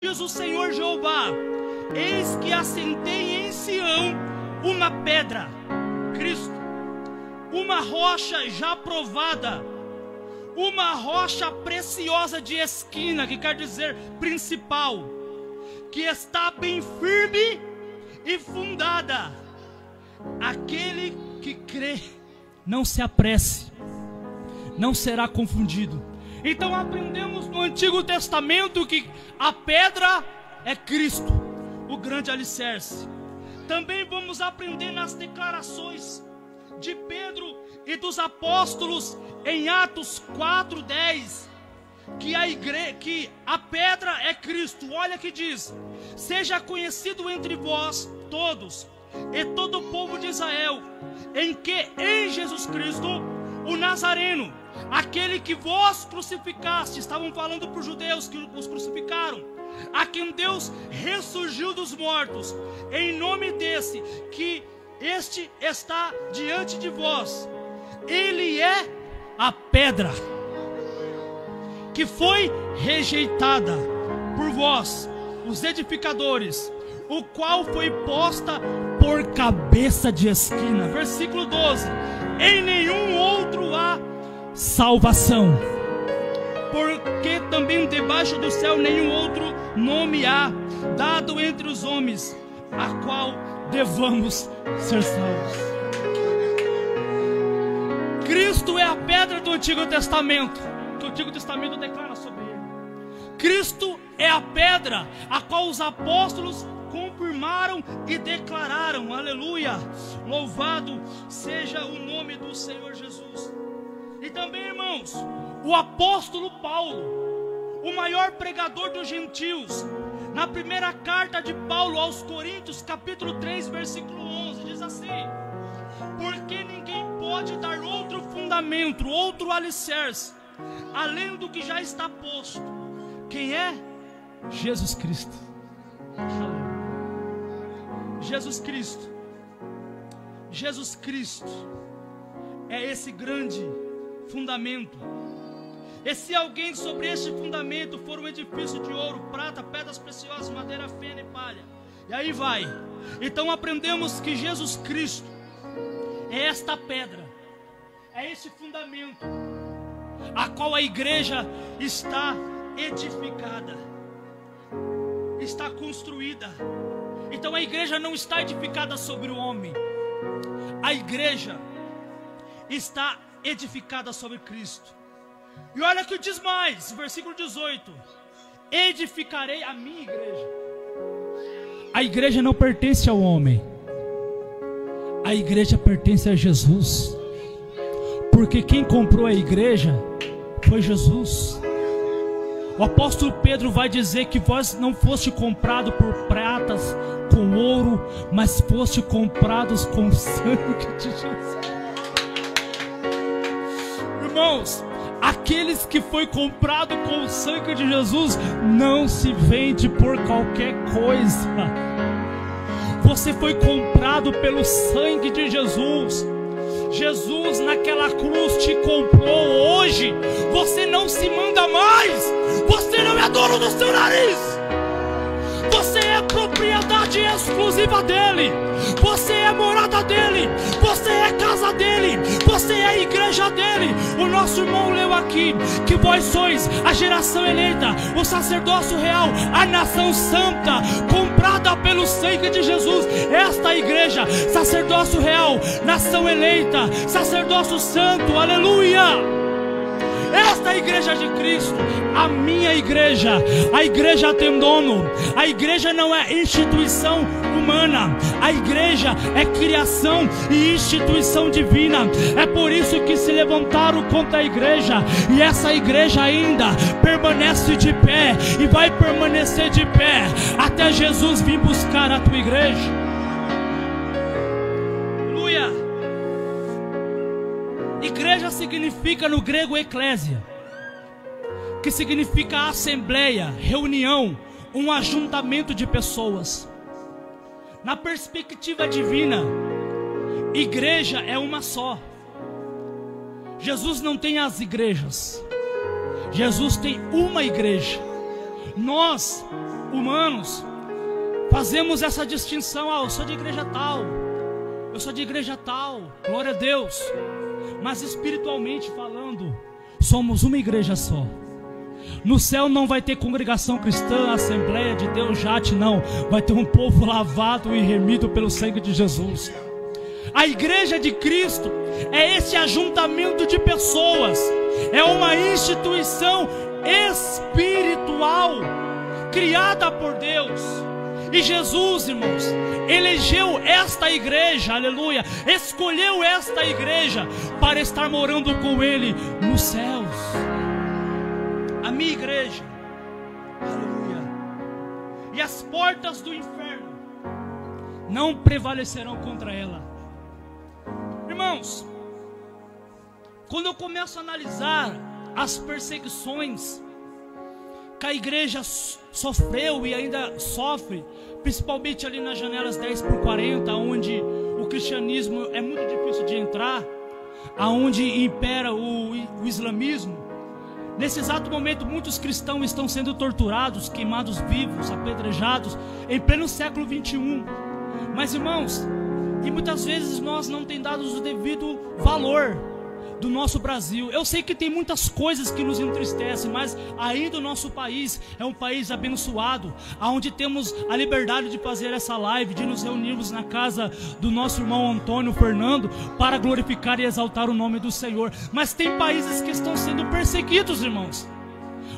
Diz o Senhor Jeová: eis que assentei em Sião uma pedra, Cristo, uma rocha já provada, uma rocha preciosa de esquina, que quer dizer principal, que está bem firme e fundada. Aquele que crê não se apresse, não será confundido. Então aprendemos no Antigo Testamento que a pedra é Cristo, o grande alicerce. Também vamos aprender nas declarações de Pedro e dos apóstolos em Atos 4:10, que a pedra é Cristo. Olha que diz: seja conhecido entre vós todos e todo o povo de Israel, em Jesus Cristo, o Nazareno, aquele que vós crucificaste. Estavam falando para os judeus que os crucificaram, a quem Deus ressurgiu dos mortos. Em nome desse, que este está diante de vós, ele é a pedra que foi rejeitada por vós, os edificadores, o qual foi posta por cabeça de esquina. Versículo 12: em nenhum outro há salvação, porque também debaixo do céu nenhum outro nome há dado entre os homens, a qual devamos ser salvos. Cristo é a pedra do Antigo Testamento, que o Antigo Testamento declara sobre ele. Cristo é a pedra a qual os apóstolos confirmaram e declararam. Aleluia, louvado seja o nome do Senhor Jesus. E também, irmãos, o apóstolo Paulo, o maior pregador dos gentios, na primeira carta de Paulo aos Coríntios, capítulo 3, versículo 11, diz assim: porque ninguém pode dar outro fundamento, outro alicerce, além do que já está posto. Quem é? Jesus Cristo. Jesus Cristo. Jesus Cristo é esse grande fundamento. E se alguém sobre este fundamento for um edifício de ouro, prata, pedras preciosas, madeira, feno e palha, e aí vai. Então aprendemos que Jesus Cristo é esta pedra, é este fundamento, a qual a igreja está edificada, está construída. Então a igreja não está edificada sobre o homem, a igreja está edificada sobre Cristo. E olha o que diz mais, versículo 18: edificarei a minha igreja. A igreja não pertence ao homem, a igreja pertence a Jesus, porque quem comprou a igreja foi Jesus. O apóstolo Pedro vai dizer que vós não foste comprados por pratas, com ouro, mas foste comprados com sangue de Jesus. Irmãos, aqueles que foi comprado com o sangue de Jesus não se vende por qualquer coisa. Você foi comprado pelo sangue de Jesus. Jesus naquela cruz te comprou. Hoje você não se manda mais, você não é dono do seu nariz, você é propriedade exclusiva dele, você é morada dele, você é casa dele, você é igreja dele. O nosso irmão leu aqui que vós sois a geração eleita, o sacerdócio real, a nação santa, comprada pelo sangue de Jesus. Esta igreja, sacerdócio real, nação eleita, sacerdócio santo, aleluia. Esta é a igreja de Cristo, a minha igreja. A igreja tem dono. A igreja não é instituição humana, a igreja é criação e instituição divina. É por isso que se levantaram contra a igreja, e essa igreja ainda permanece de pé e vai permanecer de pé até Jesus vir buscar a tua igreja. Aleluia. Igreja significa no grego eclésia, que significa assembleia, reunião, um ajuntamento de pessoas. Na perspectiva divina, igreja é uma só. Jesus não tem as igrejas, Jesus tem uma igreja. nós, humanos, fazemos essa distinção. Eu sou de igreja tal, eu sou de igreja tal, glória a Deus. Mas espiritualmente falando, somos uma igreja só. No céu não vai ter congregação cristã, Assembleia de Deus, Jate, não. Vai ter um povo lavado e remido pelo sangue de Jesus. A igreja de Cristo é esse ajuntamento de pessoas, é uma instituição espiritual criada por Deus. E Jesus, irmãos, elegeu esta igreja, aleluia, escolheu esta igreja para estar morando com Ele nos céus. A minha igreja, aleluia, e as portas do inferno não prevalecerão contra ela. Irmãos, quando eu começo a analisar as perseguições que a igreja sofreu e ainda sofre, principalmente ali nas janelas 10/40, onde o cristianismo é muito difícil de entrar, aonde impera o islamismo. Nesse exato momento, muitos cristãos estão sendo torturados, queimados vivos, apedrejados, em pleno século 21. Mas, irmãos, e muitas vezes nós não temos dado o devido valor do nosso Brasil. Eu sei que tem muitas coisas que nos entristecem, mas ainda o nosso país é um país abençoado, onde temos a liberdade de fazer essa live, de nos reunirmos na casa do nosso irmão Antônio Fernando, para glorificar e exaltar o nome do Senhor. Mas tem países que estão sendo perseguidos, irmãos.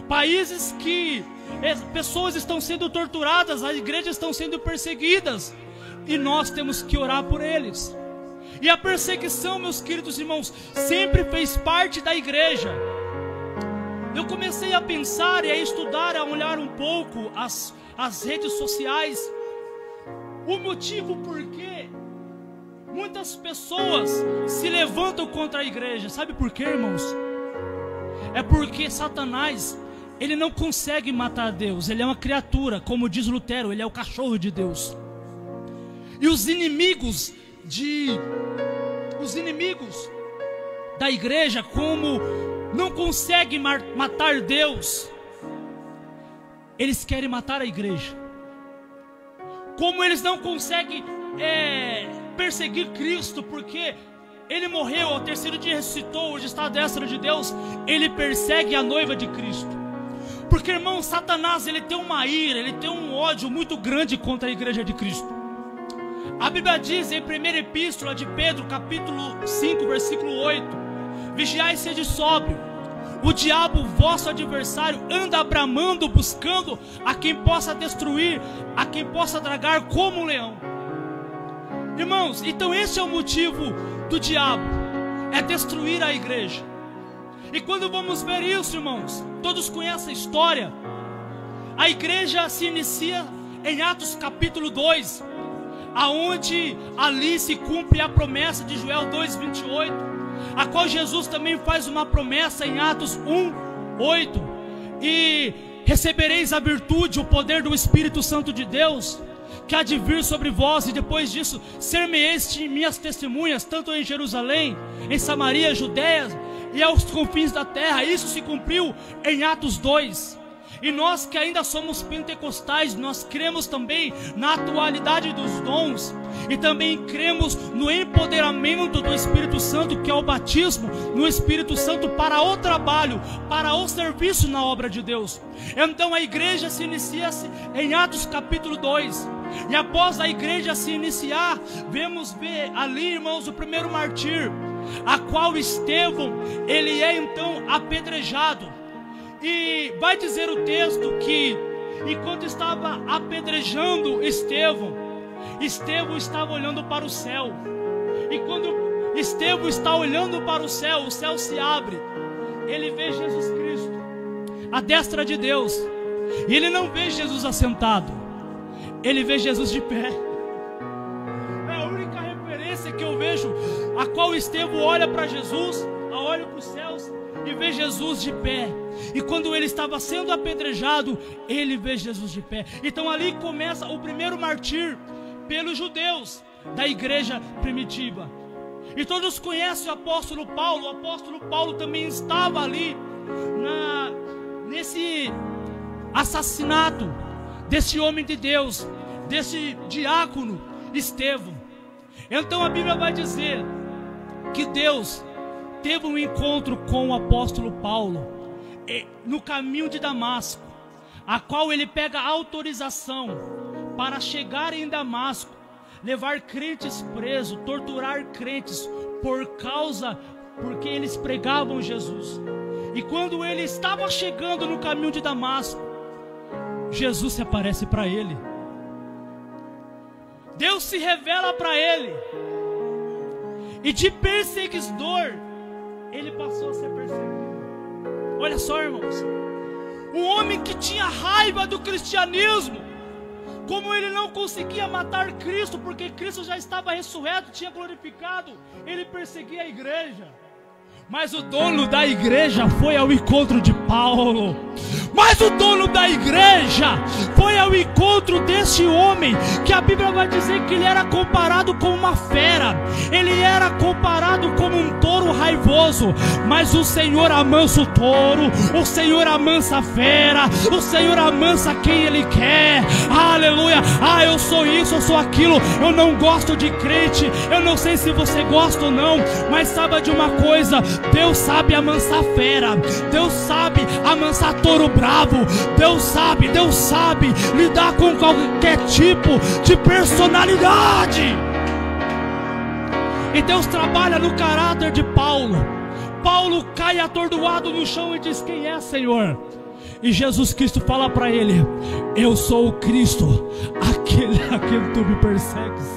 Países que pessoas estão sendo torturadas, as igrejas estão sendo perseguidas, e nós temos que orar por eles. E a perseguição, meus queridos irmãos, sempre fez parte da igreja. Eu comecei a pensar e a estudar, a olhar um pouco as redes sociais, o motivo por que muitas pessoas se levantam contra a igreja. Sabe por quê, irmãos? É porque Satanás, ele não consegue matar Deus. Ele é uma criatura, como diz Lutero, ele é o cachorro de Deus. E os inimigos da igreja, como não conseguem matar Deus, eles querem matar a igreja. Como eles não conseguem perseguir Cristo, porque Ele morreu, ao terceiro dia ressuscitou, hoje está à destra de Deus, ele persegue a noiva de Cristo. Porque, irmão, Satanás, ele tem uma ira, ele tem um ódio muito grande contra a igreja de Cristo. A Bíblia diz em 1ª Epístola de Pedro, capítulo 5, versículo 8: vigiai e sede sóbrio, o diabo, vosso adversário, anda bramando, buscando a quem possa destruir, a quem possa tragar como um leão. Irmãos, então esse é o motivo do diabo, é destruir a igreja. E quando vamos ver isso, irmãos, todos conhecem a história. A igreja se inicia em Atos capítulo 2, aonde ali se cumpre a promessa de Joel 2:28, a qual Jesus também faz uma promessa em Atos 1:8: e recebereis a virtude, o poder do Espírito Santo de Deus, que há de vir sobre vós, e depois disso ser-me-eis minhas testemunhas, tanto em Jerusalém, em Samaria, Judeia e aos confins da terra. Isso se cumpriu em Atos 2. E nós que ainda somos pentecostais, nós cremos também na atualidade dos dons, e também cremos no empoderamento do Espírito Santo, que é o batismo no Espírito Santo para o trabalho, para o serviço na obra de Deus. Então a igreja se inicia em Atos capítulo 2, e após a igreja se iniciar, ver ali, irmãos, o primeiro mártir, a qual Estevão, ele é então apedrejado. E vai dizer o texto que enquanto estava apedrejando Estevão estava olhando para o céu. E quando Estevão está olhando para o céu se abre. Ele vê Jesus Cristo à destra de Deus. E ele não vê Jesus assentado, ele vê Jesus de pé. É a única referência que eu vejo, a qual Estevão olha para Jesus, olha para os céus e vê Jesus de pé. E quando ele estava sendo apedrejado, ele vê Jesus de pé. Então ali começa o primeiro martírio pelos judeus da igreja primitiva. E todos conhecem o apóstolo Paulo também estava ali assassinato desse homem de Deus, desse diácono Estevão. Então a Bíblia vai dizer que Deus teve um encontro com o apóstolo Paulo no caminho de Damasco, a qual ele pega autorização para chegar em Damasco, levar crentes presos, torturar crentes porque eles pregavam Jesus. E quando ele estava chegando no caminho de Damasco, Jesus se aparece para ele. Deus se revela para ele. E de perseguidor, ele passou a ser perseguido. Olha só, irmãos, um homem que tinha raiva do cristianismo, como ele não conseguia matar Cristo, porque Cristo já estava ressurreto, tinha glorificado, ele perseguia a igreja. Mas o dono da igreja foi ao encontro de Paulo. Mas o dono da igreja foi ao encontro desse homem, que a Bíblia vai dizer que ele era comparado com uma fera, ele era comparado como um touro raivoso. Mas o Senhor amansa o touro, o Senhor amansa a fera, o Senhor amansa quem Ele quer. Aleluia. Ah, eu sou isso, eu sou aquilo, eu não gosto de crente, eu não sei se você gosta ou não, mas saiba de uma coisa: Deus sabe amansar fera, Deus sabe amansar touro bravo, Deus sabe lidar com qualquer tipo de personalidade. E Deus trabalha no caráter de Paulo. Paulo cai atordoado no chão e diz: quem é, Senhor? E Jesus Cristo fala para ele: eu sou o Cristo, aquele a quem tu me persegues.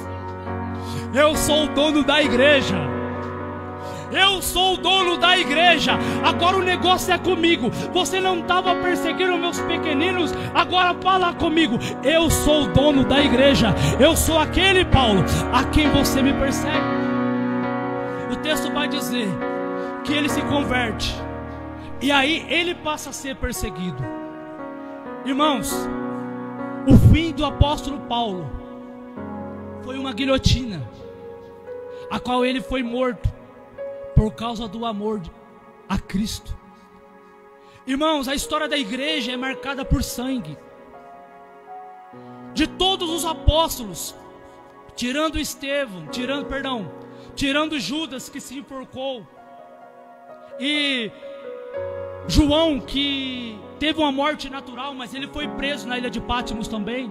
Eu sou o dono da igreja. Eu sou o dono da igreja. Agora o negócio é comigo. Você não estava perseguindo meus pequeninos, agora fala comigo. Eu sou o dono da igreja. Eu sou aquele, Paulo, a quem você me persegue. O texto vai dizer que ele se converte, e aí ele passa a ser perseguido. Irmãos, o fim do apóstolo Paulo foi uma guilhotina, a qual ele foi morto por causa do amor a Cristo. Irmãos, a história da igreja é marcada por sangue. De todos os apóstolos, tirando Judas, que se enforcou, e João, que teve uma morte natural, mas ele foi preso na ilha de Patmos também,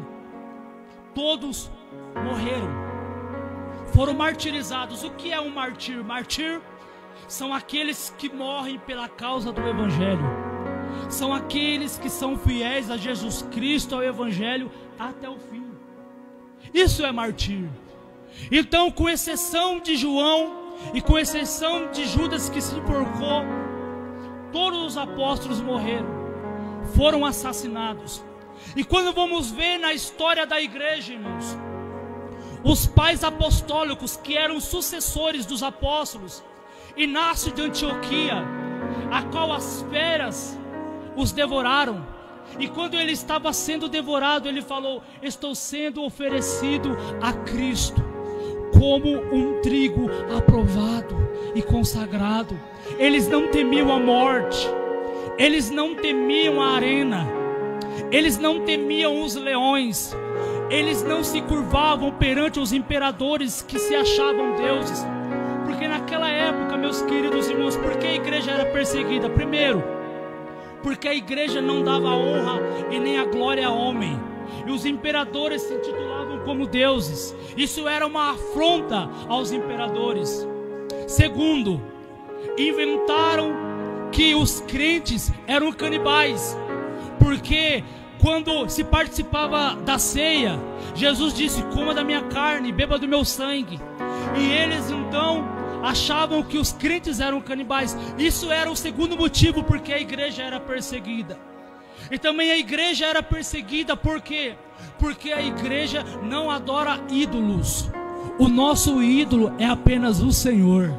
todos morreram, foram martirizados. O que é um martir? Martir são aqueles que morrem pela causa do Evangelho, são aqueles que são fiéis a Jesus Cristo, ao Evangelho até o fim. Isso é martir. Então, com exceção de João e com exceção de Judas, que se enforcou, todos os apóstolos morreram, foram assassinados. E quando vamos ver na história da igreja, irmãos, os pais apostólicos, que eram sucessores dos apóstolos, Inácio de Antioquia, a qual as feras os devoraram. E quando ele estava sendo devorado, ele falou: estou sendo oferecido a Cristo como um trigo aprovado e consagrado. Eles não temiam a morte, eles não temiam a arena, eles não temiam os leões, eles não se curvavam perante os imperadores que se achavam deuses. Porque naquela época, meus queridos irmãos, por que a igreja era perseguida? Primeiro, porque a igreja não dava honra e nem a glória a homem, e os imperadores se intitulavam como deuses. Isso era uma afronta aos imperadores. Segundo, inventaram que os crentes eram canibais, porque quando se participava da ceia, Jesus disse: coma da minha carne, beba do meu sangue. E eles então achavam que os crentes eram canibais. Isso era o segundo motivo porque a igreja era perseguida. E também a igreja era perseguida por quê? Porque a igreja não adora ídolos. O nosso ídolo é apenas o Senhor.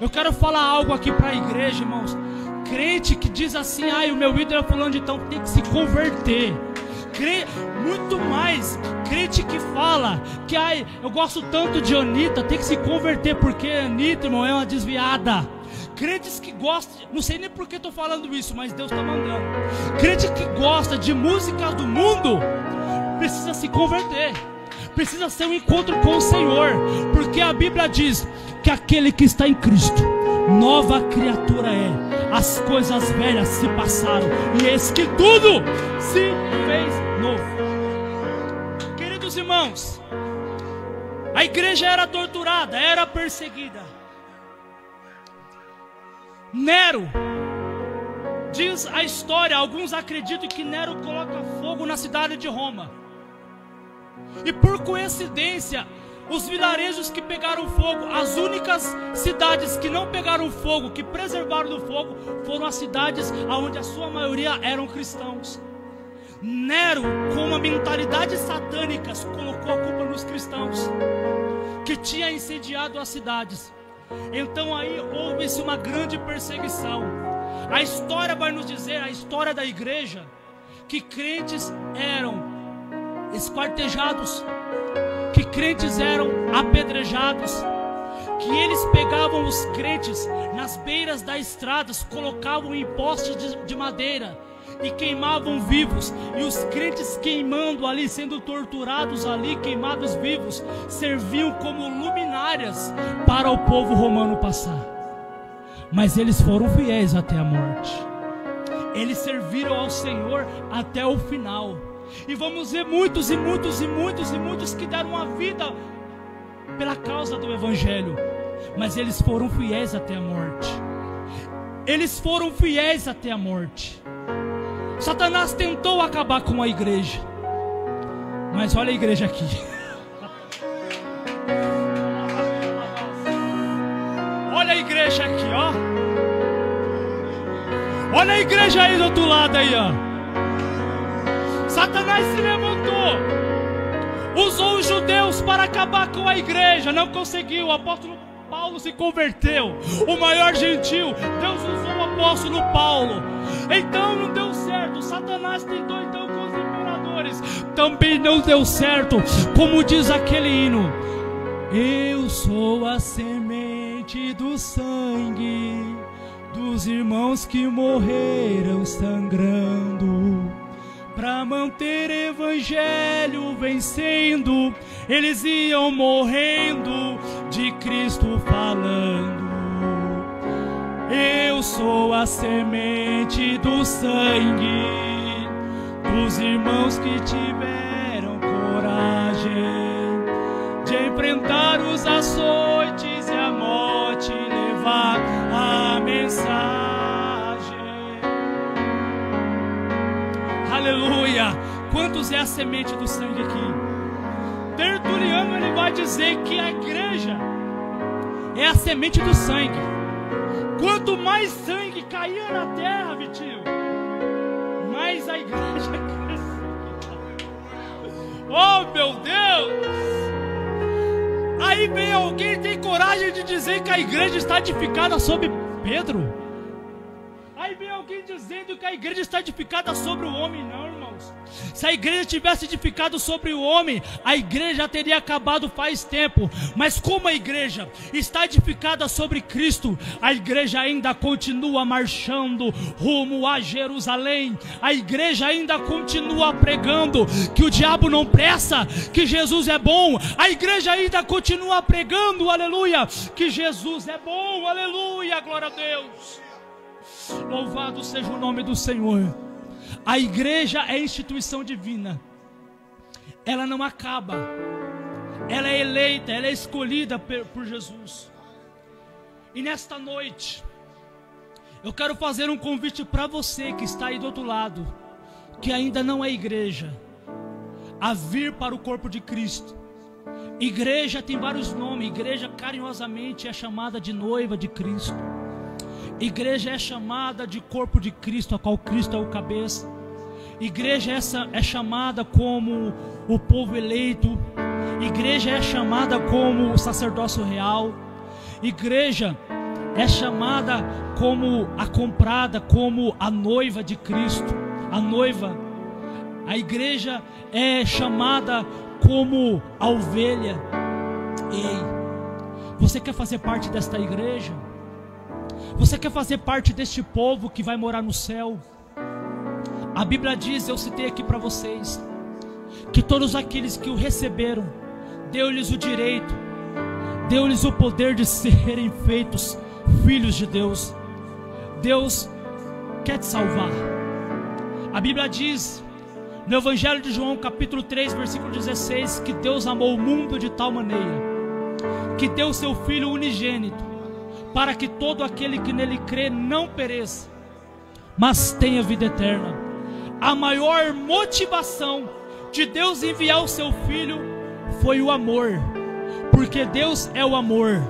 Eu quero falar algo aqui para a igreja, irmãos. Crente que diz assim: ai, o meu ídolo é fulano de tal, tem que se converter. Muito mais crente que fala que ai, eu gosto tanto de Anitta, tem que se converter, porque Anitta, irmão, é uma desviada. Crentes que gostam, não sei nem por que estou falando isso, mas Deus está mandando. Crente que gosta de música do mundo precisa se converter, precisa ser um encontro com o Senhor, porque a Bíblia diz que aquele que está em Cristo, nova criatura é. As coisas velhas se passaram e eis que tudo se fez novo. Queridos irmãos, a igreja era torturada, era perseguida. Nero, diz a história, alguns acreditam que Nero coloca fogo na cidade de Roma. E por coincidência, os vilarejos que pegaram fogo, as únicas cidades que não pegaram fogo, que preservaram do fogo, foram as cidades onde a sua maioria eram cristãos. Nero, com uma mentalidade satânica, colocou a culpa nos cristãos, que tinha incendiado as cidades. Então aí houve-se uma grande perseguição. A história vai nos dizer, a história da igreja, que crentes eram esquartejados, que crentes eram apedrejados, que eles pegavam os crentes nas beiras das estradas, colocavam em postes de madeira e queimavam vivos, e os crentes queimando ali, sendo torturados ali, queimados vivos, serviam como luminárias para o povo romano passar. Mas eles foram fiéis até a morte, eles serviram ao Senhor até o final. E vamos ver muitos e muitos e muitos e muitos que deram a vida pela causa do Evangelho, mas eles foram fiéis até a morte. Eles foram fiéis até a morte. Satanás tentou acabar com a igreja, mas olha a igreja aqui. Olha a igreja aqui, ó. Olha a igreja aí do outro lado aí, ó. Satanás se levantou, usou os judeus para acabar com a igreja, não conseguiu. O apóstolo Paulo se converteu, o maior gentil. Deus usou o apóstolo Paulo, então não deu certo. Satanás tentou então com os imperadores, também não deu certo. Como diz aquele hino: eu sou a semente do sangue dos irmãos que morreram sangrando, para manter o evangelho vencendo, eles iam morrendo, de Cristo falando. Eu sou a semente do sangue dos irmãos que tiveram coragem de enfrentar os açoites e a morte, levar a mensagem. Aleluia! Quantos é a semente do sangue aqui? Tertuliano, ele vai dizer que a igreja é a semente do sangue. Quanto mais sangue caía na terra, Vitinho, mais a igreja crescia. Oh meu Deus! Aí vem alguém e tem coragem de dizer que a igreja está edificada sobre Pedro. Aí vem alguém dizendo que a igreja está edificada sobre o homem. Não, irmãos. Se a igreja tivesse edificado sobre o homem, a igreja já teria acabado faz tempo. Mas como a igreja está edificada sobre Cristo, a igreja ainda continua marchando rumo a Jerusalém. A igreja ainda continua pregando que o diabo não presta, que Jesus é bom. A igreja ainda continua pregando, aleluia, que Jesus é bom, aleluia, glória a Deus. Louvado seja o nome do Senhor. A igreja é instituição divina. Ela não acaba. Ela é eleita, ela é escolhida por Jesus. E nesta noite, eu quero fazer um convite para você que está aí do outro lado, que ainda não é igreja, a vir para o corpo de Cristo. Igreja tem vários nomes. Igreja carinhosamente é chamada de noiva de Cristo. Igreja é chamada de corpo de Cristo, a qual Cristo é o cabeça. Igreja é chamada como o povo eleito. Igreja é chamada como o sacerdócio real. Igreja é chamada como a comprada, como a noiva de Cristo, a noiva. A igreja é chamada como a ovelha. Ei, você quer fazer parte desta igreja? Você quer fazer parte deste povo que vai morar no céu? A Bíblia diz, eu citei aqui para vocês, que todos aqueles que o receberam, deu-lhes o direito, deu-lhes o poder de serem feitos filhos de Deus. Deus quer te salvar. A Bíblia diz, no Evangelho de João, capítulo 3, versículo 16, que Deus amou o mundo de tal maneira, que deu seu Filho unigênito, para que todo aquele que nele crê não pereça, mas tenha vida eterna. A maior motivação de Deus enviar o seu Filho foi o amor, porque Deus é o amor.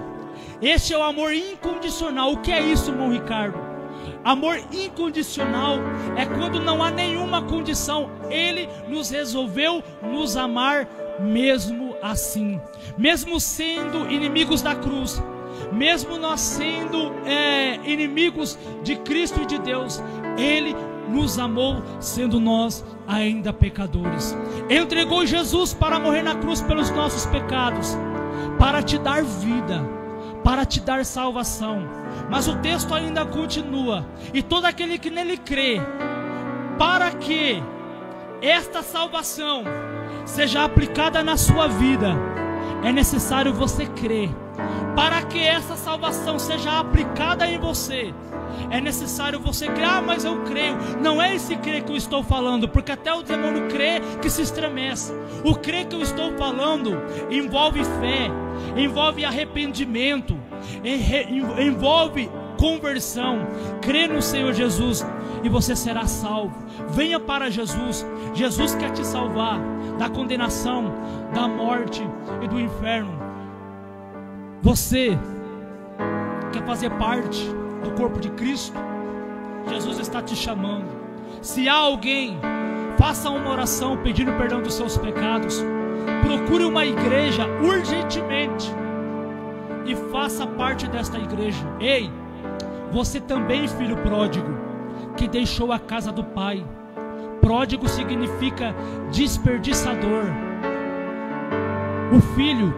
Este é o amor incondicional. O que é isso, irmão Ricardo? Amor incondicional é quando não há nenhuma condição. Ele nos resolveu nos amar mesmo assim, mesmo sendo inimigos da cruz, mesmo nós sendo inimigos de Cristo e de Deus, Ele nos amou sendo nós ainda pecadores. Entregou Jesus para morrer na cruz pelos nossos pecados, para te dar vida, para te dar salvação. Mas o texto ainda continua: e todo aquele que nele crê, para que esta salvação seja aplicada na sua vida, é necessário você crer. Para que essa salvação seja aplicada em você, é necessário você crer. Ah, mas eu creio. Não é esse crer que eu estou falando, porque até o demônio crê que se estremece. O crer que eu estou falando envolve fé, envolve arrependimento, envolve conversão. Crê no Senhor Jesus e você será salvo. Venha para Jesus. Jesus quer te salvar da condenação, da morte e do inferno. Você quer fazer parte do corpo de Cristo? Jesus está te chamando. Se há alguém, faça uma oração pedindo perdão dos seus pecados. Procure uma igreja urgentemente e faça parte desta igreja. Ei, você também, filho pródigo, que deixou a casa do pai. Pródigo significa desperdiçador. O filho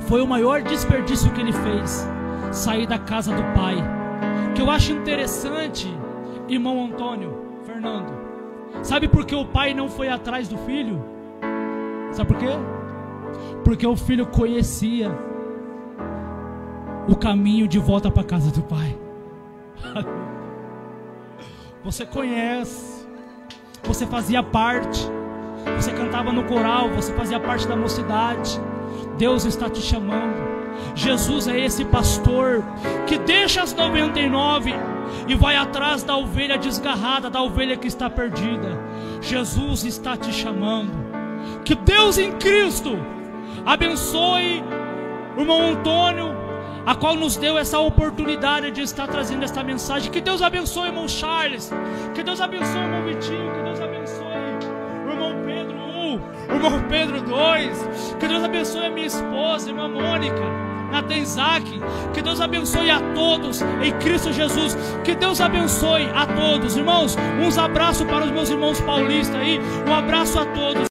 foi o maior desperdício que ele fez, sair da casa do pai. Que eu acho interessante, irmão Antônio, Fernando, sabe por que o pai não foi atrás do filho? Sabe por quê? Porque o filho conhecia o caminho de volta para a casa do pai. Você conhece, você fazia parte, você cantava no coral, você fazia parte da mocidade. Deus está te chamando. Jesus é esse pastor que deixa as 99 e vai atrás da ovelha desgarrada, da ovelha que está perdida. Jesus está te chamando. Que Deus em Cristo abençoe o irmão Antônio, a qual nos deu essa oportunidade de estar trazendo esta mensagem. Que Deus abençoe o irmão Charles, que Deus abençoe o irmão Vitinho, que Deus abençoe o irmão Pedro 1, o irmão Pedro 2, que Deus abençoe a minha esposa, a irmã Mônica, Nathan Isaac. Que Deus abençoe a todos em Cristo Jesus. Que Deus abençoe a todos, irmãos. Uns abraços para os meus irmãos paulistas aí, um abraço a todos.